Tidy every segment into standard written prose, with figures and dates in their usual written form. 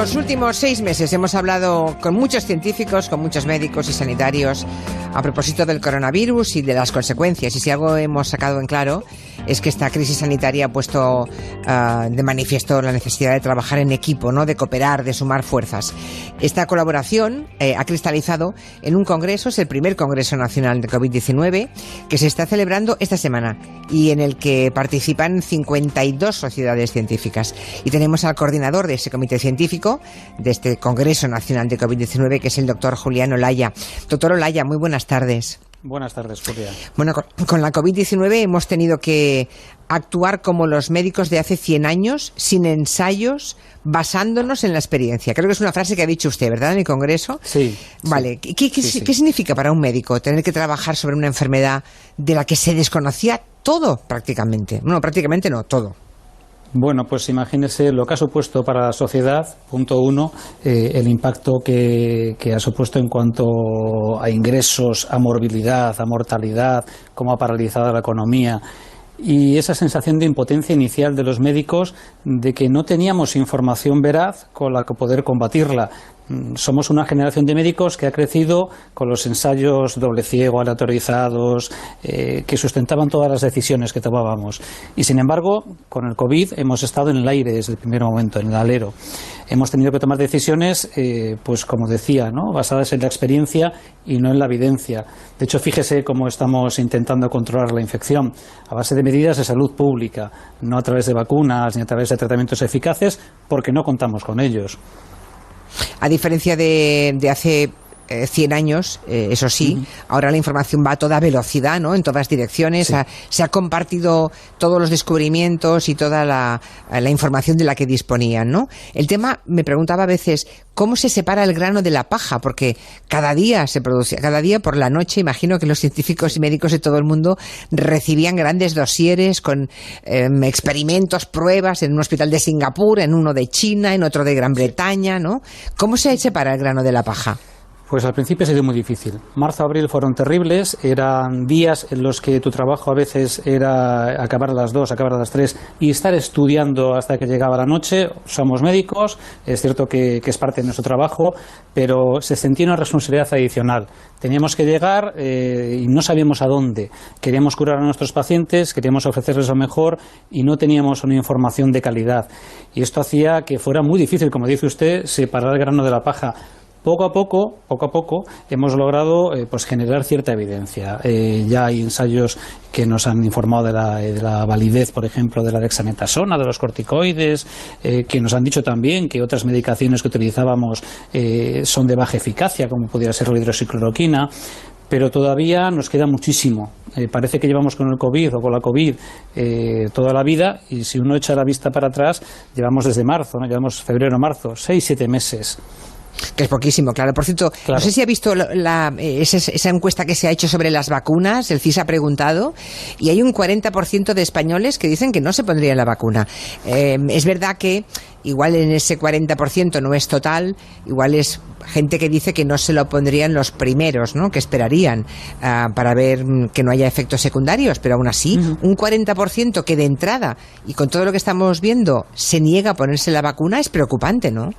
los últimos 6 meses hemos hablado con muchos científicos, con muchos médicos y sanitarios a propósito del coronavirus y de las consecuencias. Y si algo hemos sacado en claro es que esta crisis sanitaria ha puesto de manifiesto la necesidad de trabajar en equipo, ¿no? De cooperar, de sumar fuerzas. Esta colaboración ha cristalizado en un congreso, es el primer Congreso Nacional de COVID-19, que se está celebrando esta semana y en el que participan 52 sociedades científicas. Y tenemos al coordinador de ese comité científico, de este Congreso Nacional de COVID-19, que es el doctor Julián Olaya. Doctor Olaya, muy buenas tardes. Buenas tardes, Julia. Bueno, con la COVID-19 hemos tenido que actuar como los médicos de hace 100 años, sin ensayos, basándonos en la experiencia. Creo que es una frase que ha dicho usted, ¿verdad?, en el Congreso. Sí. Vale. Sí. ¿Qué significa para un médico tener que trabajar sobre una enfermedad de la que se desconocía todo prácticamente? Bueno, prácticamente no, todo. Bueno, pues imagínese lo que ha supuesto para la sociedad, punto uno, el impacto que ha supuesto en cuanto a ingresos, a morbilidad, a mortalidad, cómo ha paralizado la economía. Y esa sensación de impotencia inicial de los médicos de que no teníamos información veraz con la que poder combatirla. Somos una generación de médicos que ha crecido con los ensayos doble ciego, aleatorizados, que sustentaban todas las decisiones que tomábamos. Y sin embargo, con el COVID hemos estado en el aire desde el primer momento, en el alero. Hemos tenido que tomar decisiones, pues como decía, ¿no?, basadas en la experiencia y no en la evidencia. De hecho, fíjese cómo estamos intentando controlar la infección a base de medidas de salud pública, no a través de vacunas ni a través de tratamientos eficaces, porque no contamos con ellos. A diferencia de hace 100 años, eso sí, ahora la información va a toda velocidad, ¿no?, en todas direcciones. Sí. Se ha compartido todos los descubrimientos y toda la información de la que disponían, ¿no? El tema, me preguntaba a veces, ¿cómo se separa el grano de la paja? Porque cada día por la noche, imagino que los científicos y médicos de todo el mundo recibían grandes dosieres con experimentos, pruebas en un hospital de Singapur, en uno de China, en otro de Gran Bretaña, ¿no? ¿Cómo se separa el grano de la paja? Pues al principio ha sido muy difícil. Marzo, abril fueron terribles, eran días en los que tu trabajo a veces era acabar a las 2, acabar a las 3 y estar estudiando hasta que llegaba la noche. Somos médicos, es cierto que es parte de nuestro trabajo, pero se sentía una responsabilidad adicional. Teníamos que llegar y no sabíamos a dónde. Queríamos curar a nuestros pacientes, queríamos ofrecerles lo mejor y no teníamos una información de calidad. Y esto hacía que fuera muy difícil, como dice usted, separar el grano de la paja. Poco a poco hemos logrado pues generar cierta evidencia. Ya hay ensayos que nos han informado de la validez, por ejemplo, de la dexametasona, de los corticoides, que nos han dicho también que otras medicaciones que utilizábamos son de baja eficacia, como pudiera ser la hidroxicloroquina. Pero todavía nos queda muchísimo. Parece que llevamos con el COVID o con la COVID toda la vida, y si uno echa la vista para atrás, llevamos desde marzo, ¿no? Llevamos febrero-marzo, 6-7 meses. Que es poquísimo, claro. Por cierto, claro. No sé si ha visto esa encuesta que se ha hecho sobre las vacunas. El CIS ha preguntado y hay un 40% de españoles que dicen que no se pondrían la vacuna. Es verdad que igual en ese 40% no es total, igual es gente que dice que no se lo pondrían los primeros, ¿no?, que esperarían para ver que no haya efectos secundarios, pero aún así, un 40% que de entrada, y con todo lo que estamos viendo, se niega a ponerse la vacuna, es preocupante, ¿no?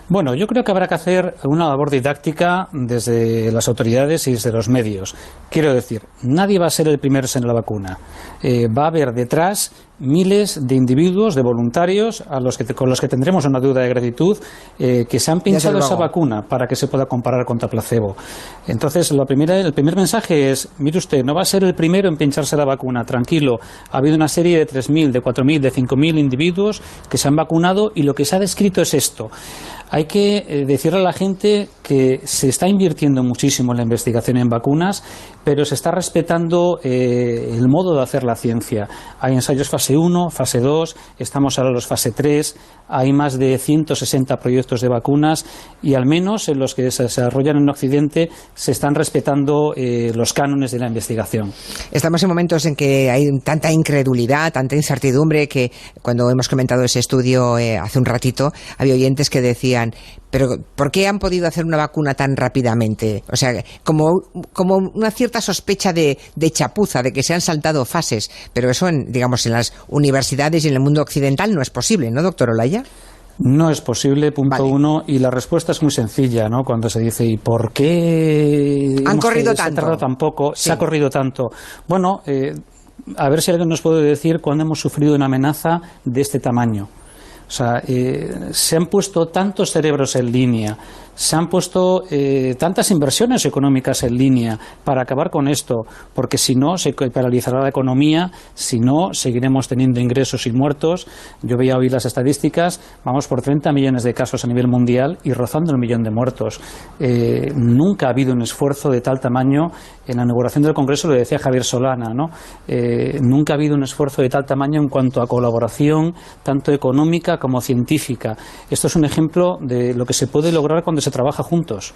Bueno, yo creo que habrá que hacer una labor didáctica desde las autoridades y desde los medios. Quiero decir, nadie va a ser el primero en la vacuna. Va a haber detrás miles de individuos, de voluntarios, con los que tendremos una deuda de gratitud, que se han pinchado esa vacuna para que se pueda comparar contra placebo. Entonces, el primer mensaje es, mire usted, no va a ser el primero en pincharse la vacuna, tranquilo. Ha habido una serie de 3.000, de 4.000, de 5.000 individuos que se han vacunado y lo que se ha descrito es esto. Hay que decirle a la gente que se está invirtiendo muchísimo en la investigación en vacunas, pero se está respetando el modo de hacer la ciencia. Hay ensayos fase 1, fase 2, estamos ahora en los fase 3, hay más de 160 proyectos de vacunas y al menos en los que se desarrollan en Occidente se están respetando los cánones de la investigación. Estamos en momentos en que hay tanta incredulidad, tanta incertidumbre, que cuando hemos comentado ese estudio hace un ratito, había oyentes que decían, pero ¿por qué han podido hacer una vacuna tan rápidamente? O sea, como una cierta sospecha de chapuza, de que se han saltado fases, pero eso en las universidades y en el mundo occidental no es posible, ¿no, doctor Olaya? No es posible, punto uno, y la respuesta es muy sencilla, ¿no? Cuando se dice, ¿y por qué han corrido tanto? Se ha tardado tan poco, sí. Se ha corrido tanto. Bueno, a ver si alguien nos puede decir cuándo hemos sufrido una amenaza de este tamaño. O sea, se han puesto tantos cerebros en línea, se han puesto tantas inversiones económicas en línea para acabar con esto, porque si no se paralizará la economía, si no seguiremos teniendo ingresos y muertos. Yo veía hoy las estadísticas, vamos por 30 millones de casos a nivel mundial y rozando el millón de muertos. Nunca ha habido un esfuerzo de tal tamaño. En la inauguración del Congreso lo decía Javier Solana, ¿no? Nunca ha habido un esfuerzo de tal tamaño en cuanto a colaboración, tanto económica como científica. Esto es un ejemplo de lo que se puede lograr cuando se trabaja juntos.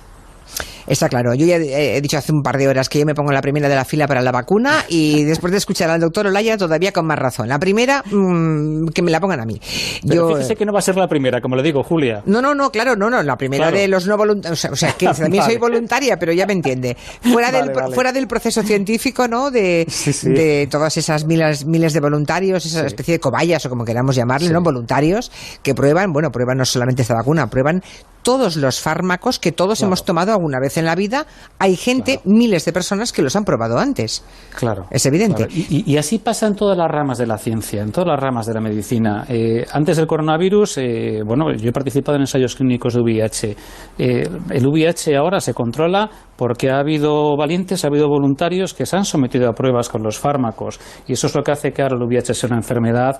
Está claro. Yo ya he dicho hace un par de horas que yo me pongo la primera de la fila para la vacuna y después de escuchar al doctor Olaya todavía con más razón. La primera, que me la pongan a mí. Pero fíjese que no va a ser la primera, como le digo, Julia. No, claro, la primera claro. De los no voluntarios. O sea, que también soy voluntaria, pero ya me entiende. Fuera del proceso científico, ¿no? De todas esas miles de voluntarios, esa especie de cobayas o como queramos llamarle, ¿no? Voluntarios que prueban no solamente esta vacuna, prueban todos los fármacos que todos hemos tomado alguna vez en la vida. Hay gente, miles de personas que los han probado antes. Claro. Es evidente. Claro. Y así pasa en todas las ramas de la ciencia, en todas las ramas de la medicina. Antes del coronavirus, yo he participado en ensayos clínicos de VIH. El VIH ahora se controla porque ha habido valientes, ha habido voluntarios que se han sometido a pruebas con los fármacos. Y eso es lo que hace que ahora el VIH sea una enfermedad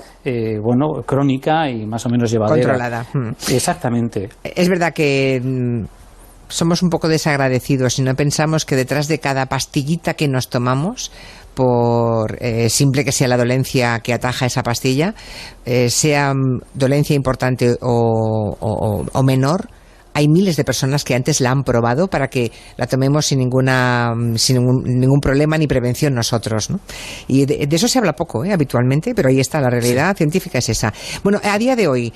crónica y más o menos llevadera. Controlada. Exactamente. Es verdad que somos un poco desagradecidos y no pensamos que detrás de cada pastillita que nos tomamos, por simple que sea la dolencia que ataja esa pastilla, sea dolencia importante o menor, hay miles de personas que antes la han probado para que la tomemos sin ningún problema ni prevención nosotros, ¿no? Y de eso se habla poco, habitualmente, pero ahí está, la realidad científica es esa. Bueno, a día de hoy,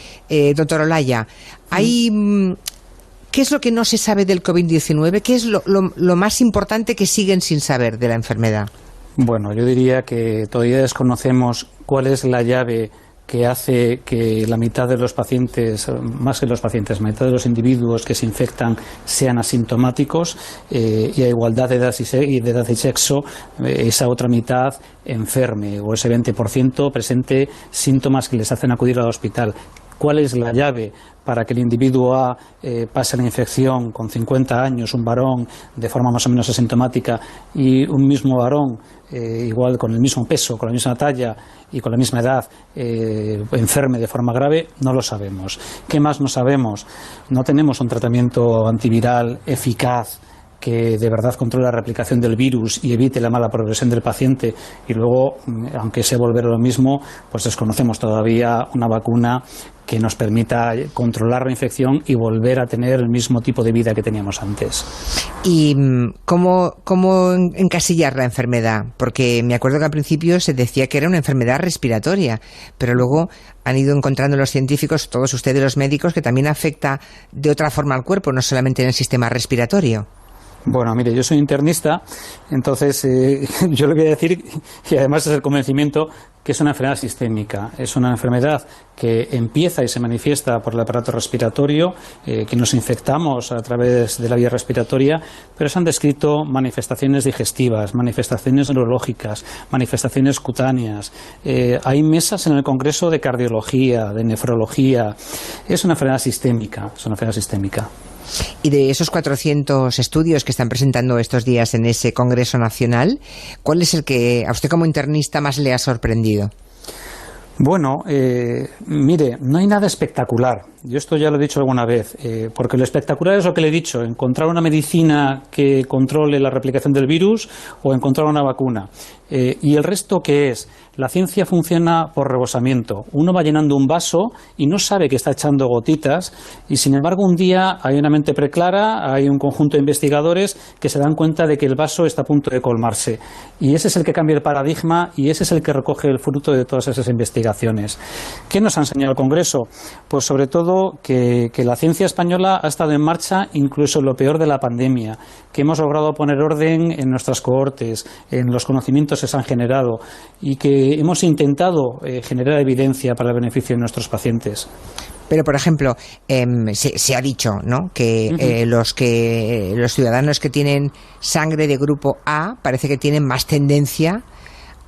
doctor Olaya, ¿qué es lo que no se sabe del COVID-19? ¿Qué es lo más importante que siguen sin saber de la enfermedad? Bueno, yo diría que todavía desconocemos cuál es la llave que hace que la mitad de los pacientes, más que los pacientes, la mitad de los individuos que se infectan sean asintomáticos y a igualdad de edad y sexo, esa otra mitad enferme o ese 20% presente síntomas que les hacen acudir al hospital. ¿Cuál es la llave para que el individuo A pase la infección con 50 años, un varón de forma más o menos asintomática, y un mismo varón, igual con el mismo peso, con la misma talla y con la misma edad, enferme de forma grave? No lo sabemos. ¿Qué más no sabemos? No tenemos un tratamiento antiviral eficaz que de verdad controle la replicación del virus y evite la mala progresión del paciente, y luego, aunque sea volver a lo mismo, pues desconocemos todavía una vacuna que nos permita controlar la infección y volver a tener el mismo tipo de vida que teníamos antes. ¿Y cómo encasillar la enfermedad? Porque me acuerdo que al principio se decía que era una enfermedad respiratoria, pero luego han ido encontrando los científicos, todos ustedes los médicos, que también afecta de otra forma al cuerpo, no solamente en el sistema respiratorio. Bueno, mire, yo soy internista, entonces yo le voy a decir, y además es el convencimiento, que es una enfermedad sistémica. Es una enfermedad que empieza y se manifiesta por el aparato respiratorio, que nos infectamos a través de la vía respiratoria, pero se han descrito manifestaciones digestivas, manifestaciones neurológicas, manifestaciones cutáneas. Hay mesas en el Congreso de cardiología, de nefrología. Es una enfermedad sistémica, Y de esos 400 estudios que están presentando estos días en ese Congreso Nacional, ¿cuál es el que a usted como internista más le ha sorprendido? Bueno, mire, no hay nada espectacular. Yo esto ya lo he dicho alguna vez, porque lo espectacular es lo que le he dicho, encontrar una medicina que controle la replicación del virus o encontrar una vacuna. ¿Y el resto qué es? La ciencia funciona por rebosamiento. Uno va llenando un vaso y no sabe que está echando gotitas, y sin embargo un día hay una mente preclara, hay un conjunto de investigadores que se dan cuenta de que el vaso está a punto de colmarse. Y ese es el que cambia el paradigma y ese es el que recoge el fruto de todas esas investigaciones. ¿Qué nos ha enseñado el Congreso? Pues sobre todo que la ciencia española ha estado en marcha incluso en lo peor de la pandemia, que hemos logrado poner orden en nuestras cohortes, en los conocimientos que se han generado y que hemos intentado generar evidencia para el beneficio de nuestros pacientes. Pero, por ejemplo, se ha dicho, ¿no?, que los ciudadanos que tienen sangre de grupo A parece que tienen más tendencia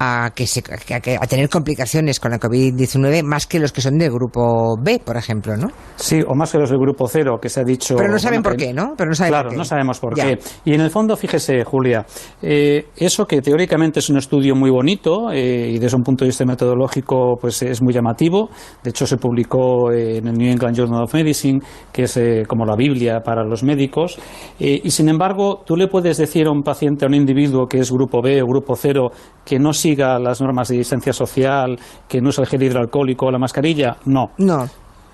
a tener complicaciones con la COVID-19 más que los que son del grupo B, por ejemplo, ¿no? Sí, o más que los del grupo 0, que se ha dicho... Pero no saben por qué, ¿no? Claro, no sabemos por qué. Y en el fondo, fíjese, Julia, eso que teóricamente es un estudio muy bonito y desde un punto de vista metodológico pues es muy llamativo. De hecho, se publicó en el New England Journal of Medicine, que es como la Biblia para los médicos. Y sin embargo, tú le puedes decir a un paciente, a un individuo que es grupo B o grupo 0, que no siga las normas de distancia social, que no use el gel hidroalcohólico o la mascarilla. No. Claro.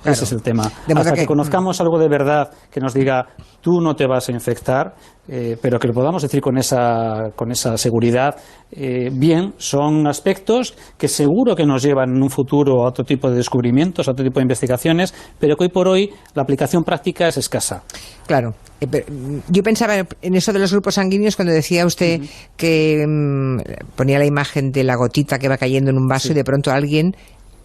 Ese es el tema. Hasta que conozcamos algo de verdad que nos diga, tú no te vas a infectar, pero que lo podamos decir con esa seguridad, bien, son aspectos que seguro que nos llevan en un futuro a otro tipo de descubrimientos, a otro tipo de investigaciones, pero que hoy por hoy la aplicación práctica es escasa. Claro. Yo pensaba en eso de los grupos sanguíneos cuando decía usted que ponía la imagen de la gotita que va cayendo en un vaso y de pronto alguien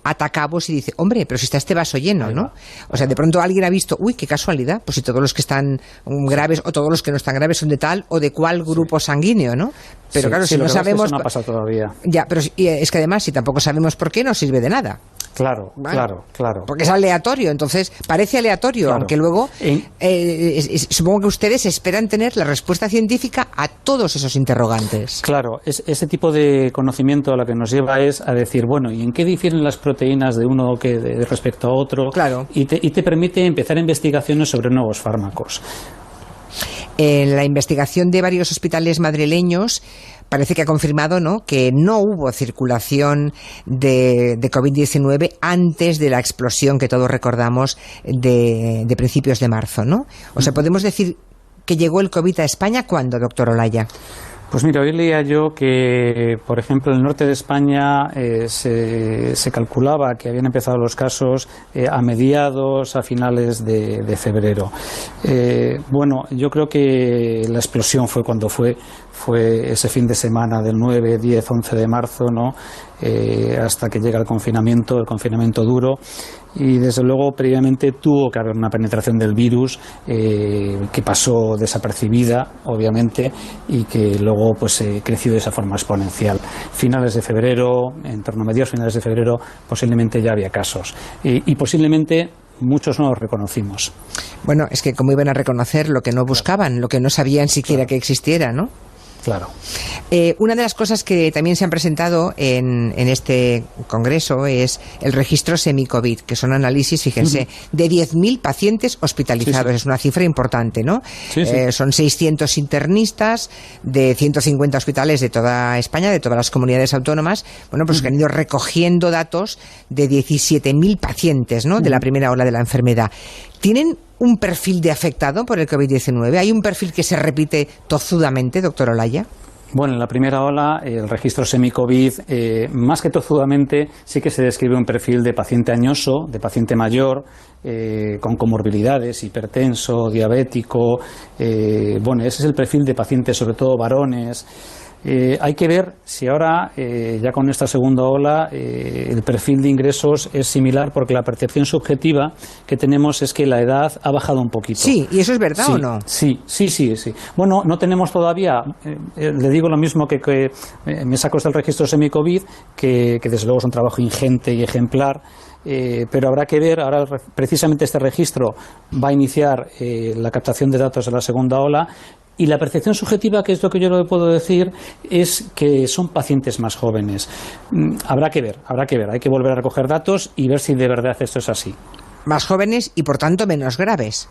ata cabos y dice, hombre, pero si está este vaso lleno, ¿no? O sea, de pronto alguien ha visto, uy, qué casualidad, pues si todos los que están graves o todos los que no están graves son de tal o de cual grupo sanguíneo, ¿no? Pero claro, si no sabemos... Eso no ha pasado todavía. Ya, pero es que además, si tampoco sabemos por qué, no sirve de nada. Claro. Porque es aleatorio, entonces parece aleatorio, aunque luego supongo que ustedes esperan tener la respuesta científica a todos esos interrogantes. Claro, ese tipo de conocimiento a lo que nos lleva es a decir, bueno, ¿y en qué difieren las proteínas de uno respecto a otro? Claro. Y te permite empezar investigaciones sobre nuevos fármacos. En la investigación de varios hospitales madrileños parece que ha confirmado, ¿no?, que no hubo circulación de COVID-19 antes de la explosión que todos recordamos de principios de marzo, ¿no? O sea, ¿podemos decir que llegó el COVID a España cuándo, doctor Olaya? Pues mira, hoy leía yo que, por ejemplo, en el norte de España se calculaba que habían empezado los casos a finales de febrero. Bueno, yo creo que la explosión fue cuando fue ese fin de semana del 9, 10, 11 de marzo, ¿no? Hasta que llega el confinamiento duro. Y desde luego previamente tuvo que haber una penetración del virus que pasó desapercibida, obviamente, y que luego pues creció de esa forma exponencial. Finales de febrero, en torno a mediados finales de febrero, posiblemente ya había casos y posiblemente muchos no los reconocimos. Bueno, es que cómo iban a reconocer lo que no buscaban, lo que no sabían siquiera que existiera, ¿no? Claro. Una de las cosas que también se han presentado en este congreso es el registro semi-COVID, que son análisis, fíjense, de 10.000 pacientes hospitalizados. Sí. Es una cifra importante, ¿no? Sí. Son 600 internistas de 150 hospitales de toda España, de todas las comunidades autónomas, bueno, pues que han ido recogiendo datos de 17.000 pacientes, ¿no?, de la primera ola de la enfermedad. ¿Tienen un perfil de afectado por el COVID-19? ¿Hay un perfil que se repite tozudamente, doctor Olaya? Bueno, en la primera ola, el registro semi-COVID, más que tozudamente, sí que se describe un perfil de paciente añoso, de paciente mayor, con comorbilidades, hipertenso, diabético. Bueno, ese es el perfil de pacientes, sobre todo varones. Hay que ver si ahora, ya con esta segunda ola, el perfil de ingresos es similar, porque la percepción subjetiva que tenemos es que la edad ha bajado un poquito. Sí, ¿y eso es verdad o no? Sí. Bueno, no tenemos todavía, le digo lo mismo que me saco del registro semi-COVID, que desde luego es un trabajo ingente y ejemplar. Pero habrá que ver, ahora precisamente este registro va a iniciar la captación de datos de la segunda ola. Y la percepción subjetiva, que es lo que yo le puedo decir, es que son pacientes más jóvenes. Habrá que ver, hay que volver a recoger datos y ver si de verdad esto es así. Más jóvenes y por tanto menos graves.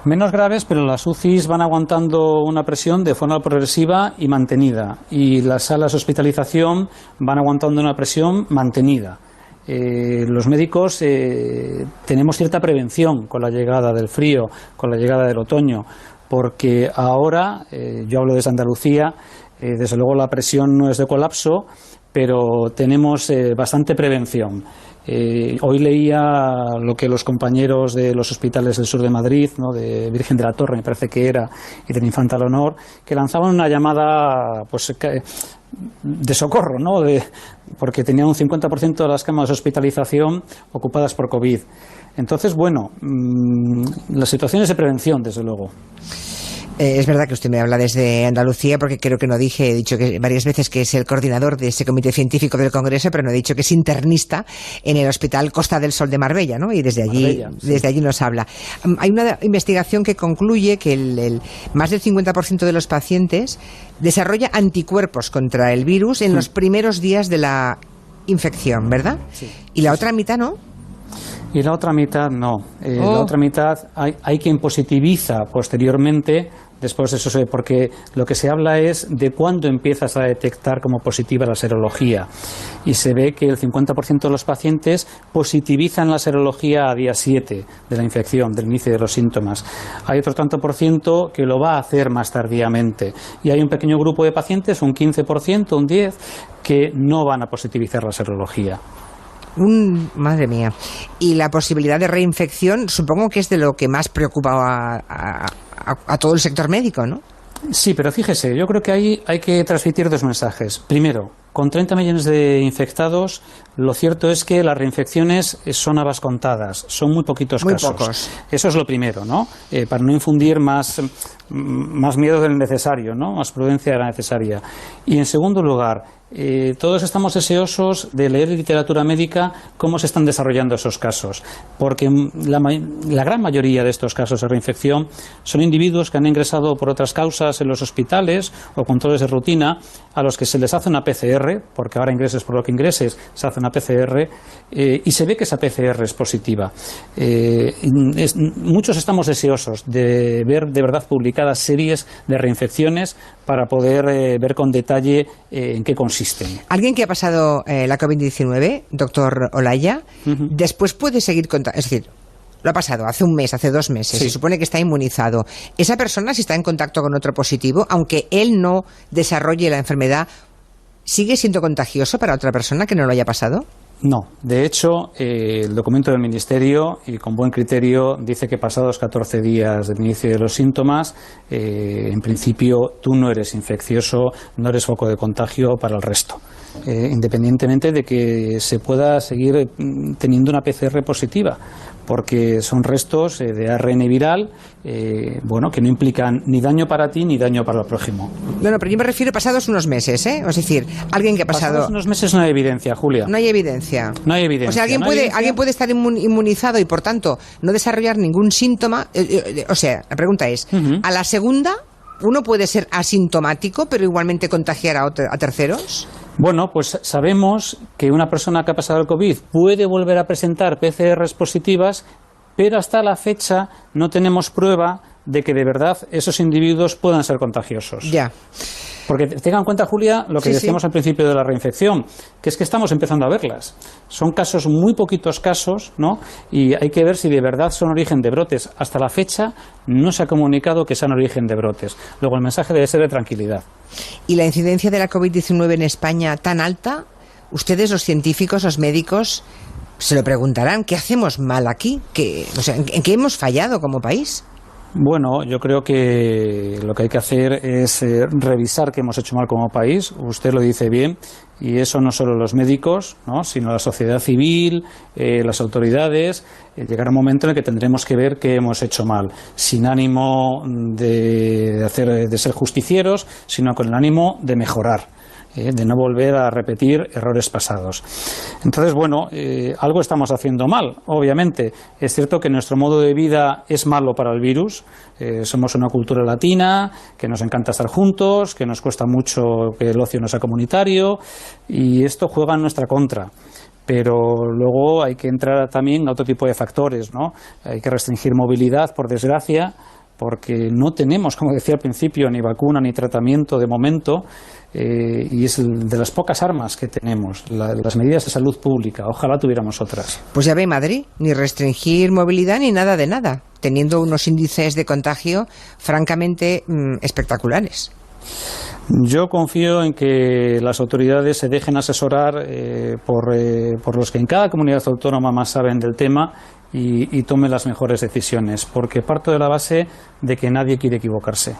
Menos graves, pero las UCIs van aguantando una presión de forma progresiva y mantenida. Y las salas de hospitalización van aguantando una presión mantenida. Los médicos tenemos cierta prevención con la llegada del frío, con la llegada del otoño, porque ahora, yo hablo desde Andalucía, desde luego la presión no es de colapso, pero tenemos bastante prevención. Hoy leía lo que los compañeros de los hospitales del sur de Madrid, ¿no?, de Virgen de la Torre, me parece que era, y del Infanta Leonor, que lanzaban una llamada pues, de socorro, ¿no?, porque tenían un 50% de las camas de hospitalización ocupadas por COVID. Entonces, bueno, las situaciones de prevención, desde luego. Es verdad que usted me habla desde Andalucía, porque creo que no dije, he dicho que varias veces que es el coordinador de ese comité científico del Congreso, pero no he dicho que es internista en el Hospital Costa del Sol de Marbella, ¿no? Y desde allí, desde allí nos habla. Hay una investigación que concluye que el más del 50% de los pacientes desarrolla anticuerpos contra el virus en los primeros días de la infección, ¿verdad? Sí. Y la otra mitad, ¿no? Y la otra mitad no. La otra mitad hay quien positiviza posteriormente, después de eso, porque lo que se habla es de cuándo empiezas a detectar como positiva la serología. Y se ve que el 50% de los pacientes positivizan la serología a día 7 de la infección, del inicio de los síntomas. Hay otro tanto por ciento que lo va a hacer más tardíamente. Y hay un pequeño grupo de pacientes, un 15%, un 10%, que no van a positivizar la serología. Madre mía. Y la posibilidad de reinfección, supongo que es de lo que más preocupa a todo el sector médico, ¿no? Sí, pero fíjese, yo creo que ahí hay que transmitir dos mensajes. Primero, con 30 millones de infectados, lo cierto es que las reinfecciones son habas contadas, son muy poquitos casos. Pocos. Eso es lo primero, ¿no? Para no infundir más miedo del necesario, ¿no? Más prudencia de la necesaria. Y en segundo lugar, todos estamos deseosos de leer en literatura médica cómo se están desarrollando esos casos, porque la gran mayoría de estos casos de reinfección son individuos que han ingresado por otras causas en los hospitales o controles de rutina, a los que se les hace una PCR, porque ahora ingreses por lo que ingreses, se hace una PCR, y se ve que esa PCR es positiva. Muchos estamos deseosos de ver de verdad publicadas series de reinfecciones para poder ver con detalle en qué consisten. Alguien que ha pasado la COVID-19, doctor Olaya, después puede seguir contagiando, es decir, lo ha pasado hace un mes, hace 2 meses, se supone que está inmunizado. Esa persona, si está en contacto con otro positivo, aunque él no desarrolle la enfermedad, ¿sigue siendo contagioso para otra persona que no lo haya pasado? No, de hecho, el documento del Ministerio, y con buen criterio, dice que pasados 14 días del inicio de los síntomas, en principio tú no eres infeccioso, no eres foco de contagio para el resto, independientemente de que se pueda seguir teniendo una PCR positiva, porque son restos de ARN viral, bueno, que no implican ni daño para ti ni daño para el prójimo. Bueno, pero yo me refiero pasados unos meses, ¿eh? Es decir, alguien que ha pasado... Pasados unos meses no hay evidencia, Julia. No hay evidencia. No hay evidencia. O sea, alguien puede estar inmunizado y, por tanto, no desarrollar ningún síntoma. O sea, la pregunta es, ¿a la segunda uno puede ser asintomático, pero igualmente contagiar a terceros? Bueno, pues sabemos que una persona que ha pasado el COVID puede volver a presentar PCRs positivas, pero hasta la fecha no tenemos prueba de que de verdad esos individuos puedan ser contagiosos. Ya. Porque tenga en cuenta, Julia, lo que decíamos al principio de la reinfección, que es que estamos empezando a verlas. Son casos, muy poquitos casos, ¿no? Y hay que ver si de verdad son origen de brotes. Hasta la fecha no se ha comunicado que sean origen de brotes. Luego el mensaje debe ser de tranquilidad. ¿Y la incidencia de la COVID-19 en España tan alta? Ustedes, los científicos, los médicos, se lo preguntarán. ¿Qué hacemos mal aquí? O sea, ¿en qué hemos fallado como país? Bueno, yo creo que lo que hay que hacer es revisar qué hemos hecho mal como país. Usted lo dice bien, y eso no solo los médicos, ¿no?, sino la sociedad civil, las autoridades. Llegará un momento en el que tendremos que ver qué hemos hecho mal, sin ánimo de ser justicieros, sino con el ánimo de mejorar, de no volver a repetir errores pasados. Entonces, bueno, algo estamos haciendo mal, obviamente. Es cierto que nuestro modo de vida es malo para el virus. Somos una cultura latina, que nos encanta estar juntos, que nos cuesta mucho que el ocio no sea comunitario, y esto juega en nuestra contra. Pero luego hay que entrar también a otro tipo de factores, ¿no? Hay que restringir movilidad, por desgracia, porque no tenemos, como decía al principio, ni vacuna ni tratamiento de momento, y es de las pocas armas que tenemos, las medidas de salud pública. Ojalá tuviéramos otras. Pues ya ve, Madrid, ni restringir movilidad ni nada de nada, teniendo unos índices de contagio francamente espectaculares. Yo confío en que las autoridades se dejen asesorar por los que en cada comunidad autónoma más saben del tema y tomen las mejores decisiones, porque parto de la base de que nadie quiere equivocarse.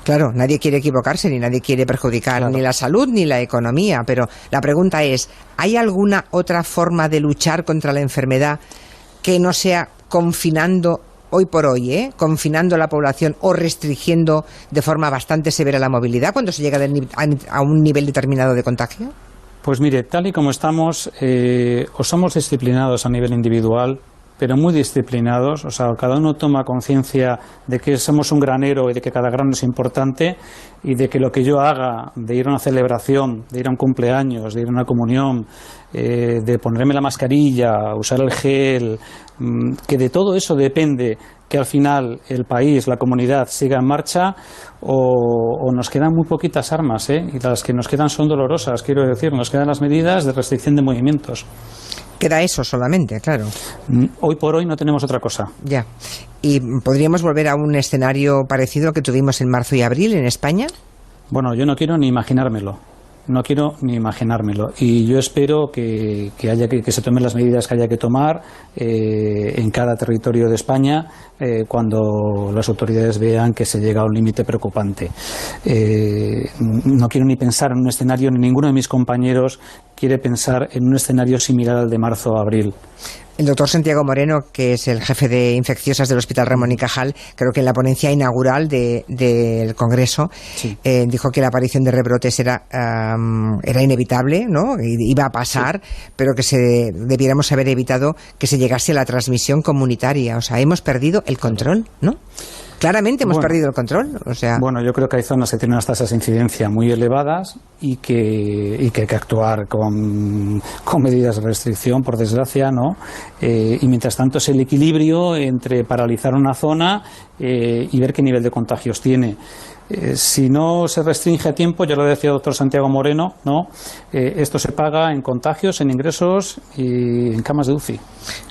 Claro, nadie quiere equivocarse ni nadie quiere perjudicar ni la salud ni la economía, pero la pregunta es, ¿hay alguna otra forma de luchar contra la enfermedad que no sea confinando hoy por hoy, confinando a la población o restringiendo de forma bastante severa la movilidad cuando se llega a un nivel determinado de contagio? Pues mire, tal y como estamos, o somos disciplinados a nivel individual, pero muy disciplinados, o sea, cada uno toma conciencia de que somos un granero y de que cada grano es importante y de que lo que yo haga, de ir a una celebración, de ir a un cumpleaños, de ir a una comunión, de ponerme la mascarilla, usar el gel, que de todo eso depende que al final el país, la comunidad siga en marcha o nos quedan muy poquitas armas, y las que nos quedan son dolorosas, quiero decir, nos quedan las medidas de restricción de movimientos. Queda eso solamente, claro. Hoy por hoy no tenemos otra cosa. Ya. ¿Y podríamos volver a un escenario parecido al que tuvimos en marzo y abril en España? Bueno, yo no quiero ni imaginármelo. No quiero ni imaginármelo. Y yo espero que se tomen las medidas que haya que tomar en cada territorio de España cuando las autoridades vean que se llega a un límite preocupante. No quiero ni pensar en un escenario, ni ninguno de mis compañeros quiere pensar en un escenario similar al de marzo o abril. El doctor Santiago Moreno, que es el jefe de infecciosas del Hospital Ramón y Cajal, creo que en la ponencia inaugural del Congreso, sí, dijo que la aparición de rebrotes era inevitable, ¿no? Iba a pasar, sí, pero que debiéramos haber evitado que se llegase a la transmisión comunitaria. O sea, hemos perdido el control, ¿no? Claramente hemos perdido el control. O sea... Bueno, yo creo que hay zonas que tienen unas tasas de incidencia muy elevadas y que hay que actuar con medidas de restricción, por desgracia, ¿no? Y mientras tanto es el equilibrio entre paralizar una zona y ver qué nivel de contagios tiene. Si no se restringe a tiempo, ya lo decía el doctor Santiago Moreno, ¿no? Esto se paga en contagios, en ingresos y en camas de UCI.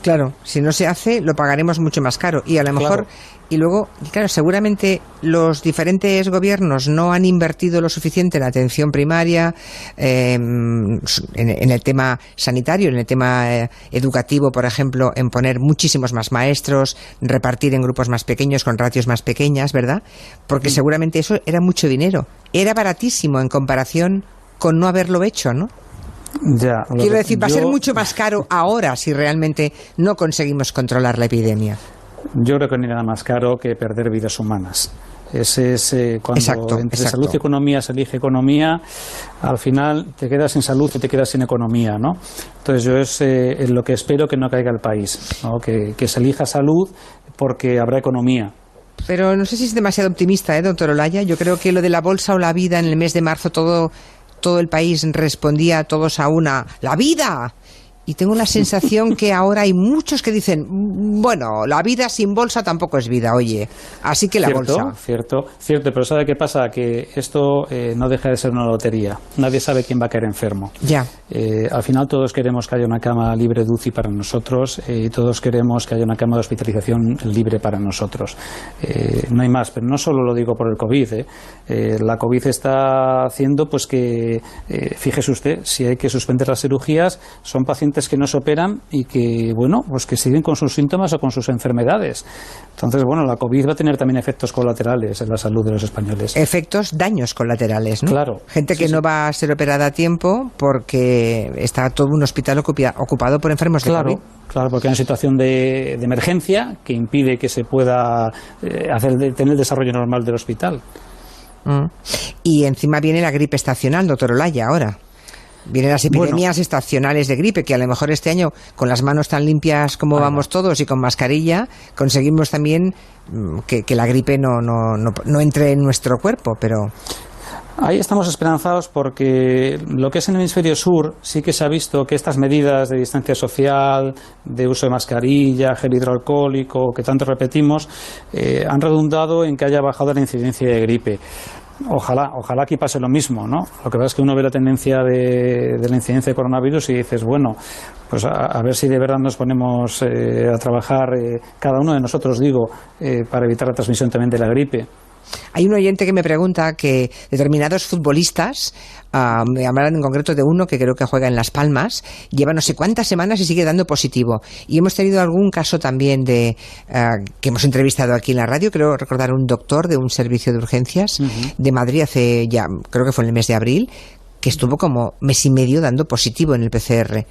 Claro, si no se hace, lo pagaremos mucho más caro. Y a lo mejor, y luego, claro, seguramente los diferentes gobiernos no han invertido lo suficiente en atención primaria, en el tema sanitario, en el tema educativo, por ejemplo, en poner muchísimos más maestros, repartir en grupos más pequeños, con ratios más pequeñas, ¿verdad? Porque seguramente eso era mucho dinero. Era baratísimo en comparación con no haberlo hecho, ¿no? Ya, quiero decir, va a ser mucho más caro ahora si realmente no conseguimos controlar la epidemia. Yo creo que no hay nada más caro que perder vidas humanas. Ese es cuando entre salud y economía se elige economía, al final te quedas sin salud y te quedas sin economía, ¿no? Entonces yo es lo que espero que no caiga el país, ¿no? Que se elija salud porque habrá economía. Pero no sé si es demasiado optimista, doctor Olaya. Yo creo que lo de la bolsa o la vida en el mes de marzo todo el país respondía a todos a una ¡la vida! Y tengo la sensación que ahora hay muchos que dicen, bueno, la vida sin bolsa tampoco es vida, oye, así que la bolsa. Cierto, pero ¿sabe qué pasa? Que esto no deja de ser una lotería. Nadie sabe quién va a caer enfermo. Ya. Al final todos queremos que haya una cama libre de UCI para nosotros y todos queremos que haya una cama de hospitalización libre para nosotros. No hay más, pero no solo lo digo por el COVID. La COVID está haciendo pues que, fíjese usted, si hay que suspender las cirugías, son pacientes que no se operan y que, bueno, pues que siguen con sus síntomas o con sus enfermedades. Entonces, bueno, la COVID va a tener también efectos colaterales en la salud de los españoles. Daños colaterales, ¿no? Claro. Gente que no va a ser operada a tiempo porque está todo un hospital ocupado por enfermos de COVID. Claro, porque hay una situación de emergencia que impide que se pueda tener el desarrollo normal del hospital. Y encima viene la gripe estacional, doctor Olaya, ahora. Vienen las epidemias estacionales de gripe, que a lo mejor este año, con las manos tan limpias como vamos todos y con mascarilla, conseguimos también que la gripe no entre en nuestro cuerpo, pero... Ahí estamos esperanzados porque lo que es en el hemisferio sur sí que se ha visto que estas medidas de distancia social, de uso de mascarilla, gel hidroalcohólico, que tanto repetimos, han redundado en que haya bajado la incidencia de gripe. Ojalá aquí pase lo mismo, ¿no? Lo que pasa es que uno ve la tendencia de la incidencia de coronavirus y dices, bueno, pues a ver si de verdad nos ponemos a trabajar, cada uno de nosotros, para evitar la transmisión también de la gripe. Hay un oyente que me pregunta que determinados futbolistas, me hablan en concreto de uno que creo que juega en Las Palmas, lleva no sé cuántas semanas y sigue dando positivo. Y hemos tenido algún caso también que hemos entrevistado aquí en la radio, creo recordar un doctor de un servicio de urgencias de Madrid hace ya, creo que fue en el mes de abril, que estuvo como mes y medio dando positivo en el PCR.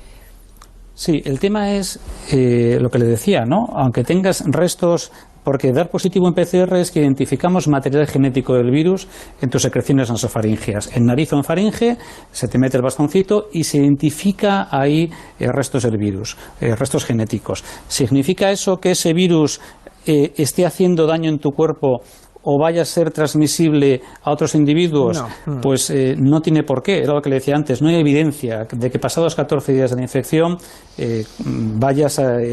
Sí, el tema es lo que le decía, ¿no? Aunque tengas restos, porque dar positivo en PCR es que identificamos material genético del virus en tus secreciones nasofaringeas. En nariz o en faringe se te mete el bastoncito y se identifica ahí restos del virus, restos genéticos. ¿Significa eso que ese virus esté haciendo daño en tu cuerpo o vaya a ser transmisible a otros individuos? No. Pues no tiene por qué. Era lo que le decía antes. No hay evidencia de que pasados 14 días de la infección el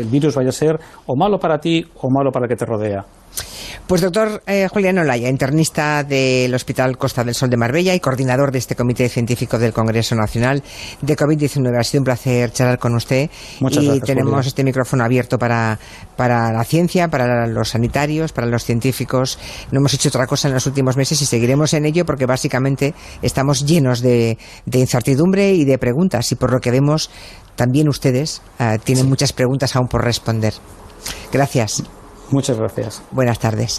virus vaya a ser o malo para ti o malo para el que te rodea. Pues doctor Julián Olaya, internista del Hospital Costa del Sol de Marbella y coordinador de este Comité Científico del Congreso Nacional de COVID-19. Ha sido un placer charlar con usted. Muchas gracias, tenemos Julián. este micrófono abierto para la ciencia, para los sanitarios, para los científicos. No hemos hecho otra cosa en los últimos meses y seguiremos en ello porque básicamente estamos llenos de incertidumbre y de preguntas, y por lo que vemos también ustedes tienen muchas preguntas aún por responder. Gracias. Muchas gracias. Buenas tardes.